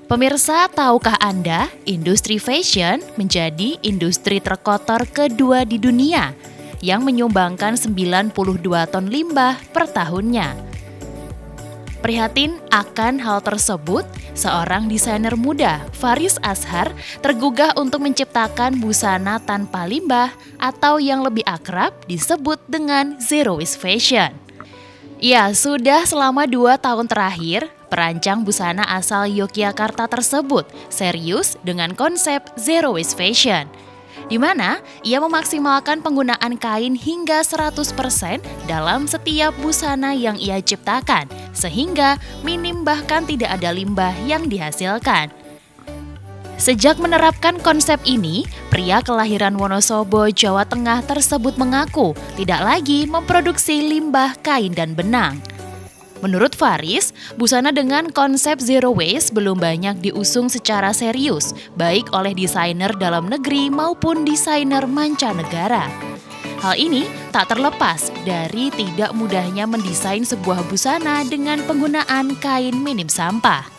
Pemirsa, tahukah Anda, industri fashion menjadi industri terkotor kedua di dunia yang menyumbangkan 92 ton limbah per tahunnya. Prihatin akan hal tersebut, seorang desainer muda, Faris Azhar, tergugah untuk menciptakan busana tanpa limbah atau yang lebih akrab disebut dengan Zero Waste Fashion. Ya, sudah selama 2 tahun terakhir, perancang busana asal Yogyakarta tersebut serius dengan konsep Zero Waste Fashion, di mana ia memaksimalkan penggunaan kain hingga 100% dalam setiap busana yang ia ciptakan, sehingga minim bahkan tidak ada limbah yang dihasilkan. Sejak menerapkan konsep ini, pria kelahiran Wonosobo, Jawa Tengah tersebut mengaku tidak lagi memproduksi limbah kain dan benang. Menurut Faris, busana dengan konsep zero waste belum banyak diusung secara serius, baik oleh desainer dalam negeri maupun desainer mancanegara. Hal ini tak terlepas dari tidak mudahnya mendesain sebuah busana dengan penggunaan kain minim sampah.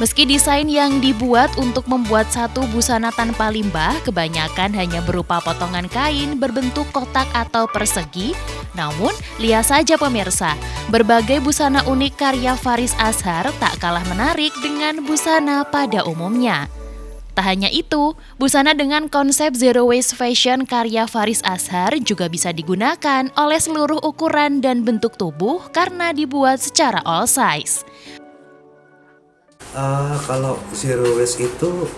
Meski desain yang dibuat untuk membuat satu busana tanpa limbah kebanyakan hanya berupa potongan kain berbentuk kotak atau persegi, namun lihat saja pemirsa, berbagai busana unik karya Faris Azhar tak kalah menarik dengan busana pada umumnya. Tak hanya itu, busana dengan konsep Zero Waste Fashion karya Faris Azhar juga bisa digunakan oleh seluruh ukuran dan bentuk tubuh karena dibuat secara all size. Kalau zero waste itu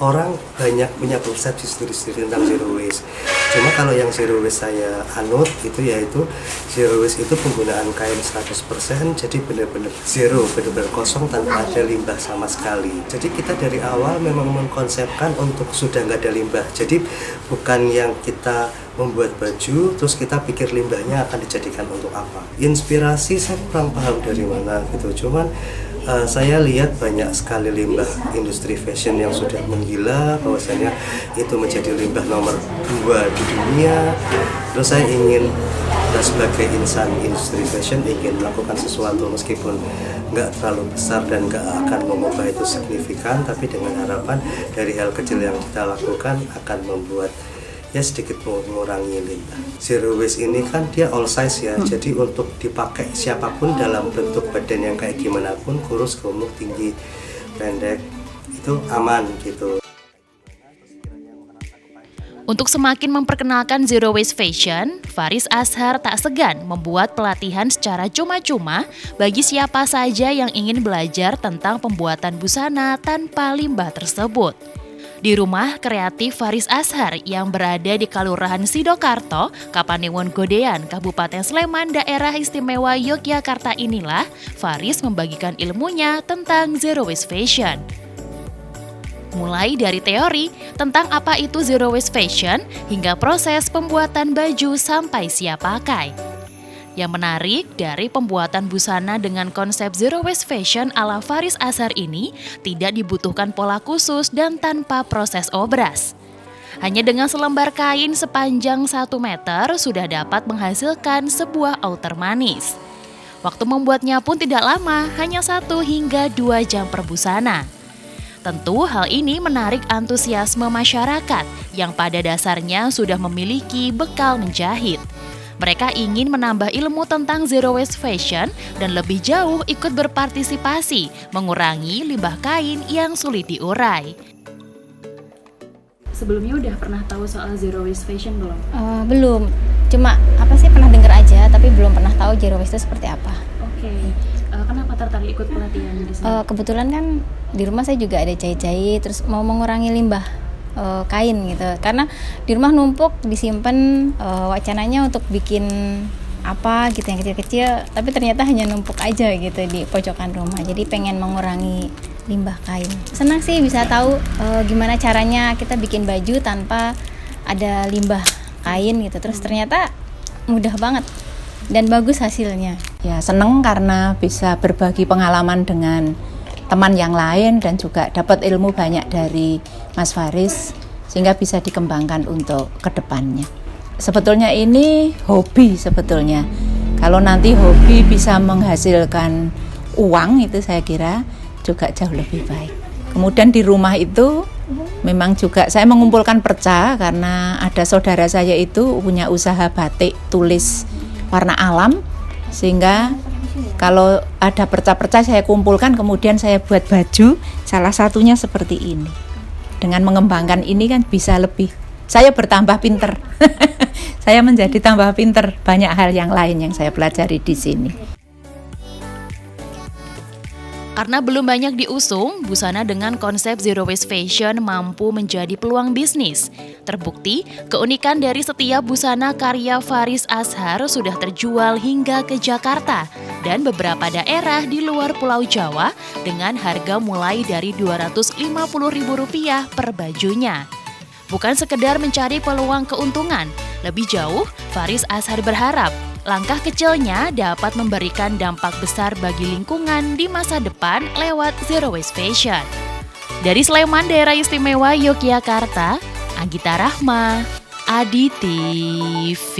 orang banyak punya persepsi sendiri-sendiri tentang zero waste. Cuma kalau yang zero waste saya anut itu yaitu zero waste itu penggunaan kain 100%, jadi benar-benar zero, benar-benar kosong tanpa ada limbah sama sekali. Jadi kita dari awal memang mengkonsepkan untuk sudah nggak ada limbah. Jadi bukan yang kita membuat baju terus kita pikir limbahnya akan dijadikan untuk apa. Inspirasi saya kurang paham dari mana gitu. Cuman saya lihat banyak sekali limbah industri fashion yang sudah menggila, bahwasanya itu menjadi limbah nomor 2 di dunia. Terus saya ingin sebagai insan industri fashion ingin melakukan sesuatu meskipun nggak terlalu besar dan nggak akan mengubah itu signifikan, tapi dengan harapan dari hal kecil yang kita lakukan akan membuat ya sedikit mengurangi limbah. Zero waste ini kan dia all size ya, jadi untuk dipakai siapapun dalam bentuk badan yang kayak gimana pun, kurus, gemuk, tinggi, pendek, itu aman gitu. Untuk semakin memperkenalkan Zero Waste Fashion, Faris Azhar tak segan membuat pelatihan secara cuma-cuma bagi siapa saja yang ingin belajar tentang pembuatan busana tanpa limbah tersebut. Di rumah kreatif Faris Azhar yang berada di Kelurahan Sidokarto, Kapanewon Godean, Kabupaten Sleman, Daerah Istimewa Yogyakarta inilah Faris membagikan ilmunya tentang Zero Waste Fashion. Mulai dari teori tentang apa itu Zero Waste Fashion hingga proses pembuatan baju sampai siap pakai. Yang menarik dari pembuatan busana dengan konsep Zero Waste Fashion ala Faris Azhar ini tidak dibutuhkan pola khusus dan tanpa proses obras. Hanya dengan selembar kain sepanjang 1 meter sudah dapat menghasilkan sebuah outer manis. Waktu membuatnya pun tidak lama, hanya 1 hingga 2 jam per busana. Tentu hal ini menarik antusiasme masyarakat yang pada dasarnya sudah memiliki bekal menjahit. Mereka ingin menambah ilmu tentang Zero Waste Fashion dan lebih jauh ikut berpartisipasi mengurangi limbah kain yang sulit diurai. Sebelumnya udah pernah tahu soal Zero Waste Fashion belum? Belum, cuma pernah dengar aja tapi belum pernah tahu Zero Waste itu seperti apa. Oke. Kenapa tertarik ikut pelatihan di sini? Kebetulan kan di rumah saya juga ada jahit-jahit, terus mau mengurangi limbah kain gitu, karena di rumah numpuk disimpan, wacananya untuk bikin apa gitu yang kecil-kecil, tapi ternyata hanya numpuk aja gitu di pojokan rumah. Jadi pengen mengurangi limbah kain. Senang sih bisa tahu gimana caranya kita bikin baju tanpa ada limbah kain gitu. Terus ternyata mudah banget dan bagus hasilnya. Ya seneng karena bisa berbagi pengalaman dengan teman yang lain dan juga dapat ilmu banyak dari Mas Faris sehingga bisa dikembangkan untuk kedepannya. Sebetulnya ini hobi sebetulnya. Kalau nanti hobi bisa menghasilkan uang itu saya kira juga jauh lebih baik. Kemudian di rumah itu memang juga saya mengumpulkan perca karena ada saudara saya itu punya usaha batik tulis warna alam, sehingga kalau ada perca-perca saya kumpulkan kemudian saya buat baju, salah satunya seperti ini. Dengan mengembangkan ini kan bisa lebih, saya bertambah pinter. Saya menjadi tambah pinter, banyak hal yang lain yang saya pelajari di sini. Karena belum banyak diusung, busana dengan konsep zero waste fashion mampu menjadi peluang bisnis. Terbukti, keunikan dari setiap busana karya Faris Azhar sudah terjual hingga ke Jakarta dan beberapa daerah di luar Pulau Jawa dengan harga mulai dari Rp250.000 per bajunya. Bukan sekedar mencari peluang keuntungan, lebih jauh, Faris Azhar berharap langkah kecilnya dapat memberikan dampak besar bagi lingkungan di masa depan lewat zero waste fashion. Dari Sleman, Daerah Istimewa Yogyakarta, Anggita Rahma, Adi TV.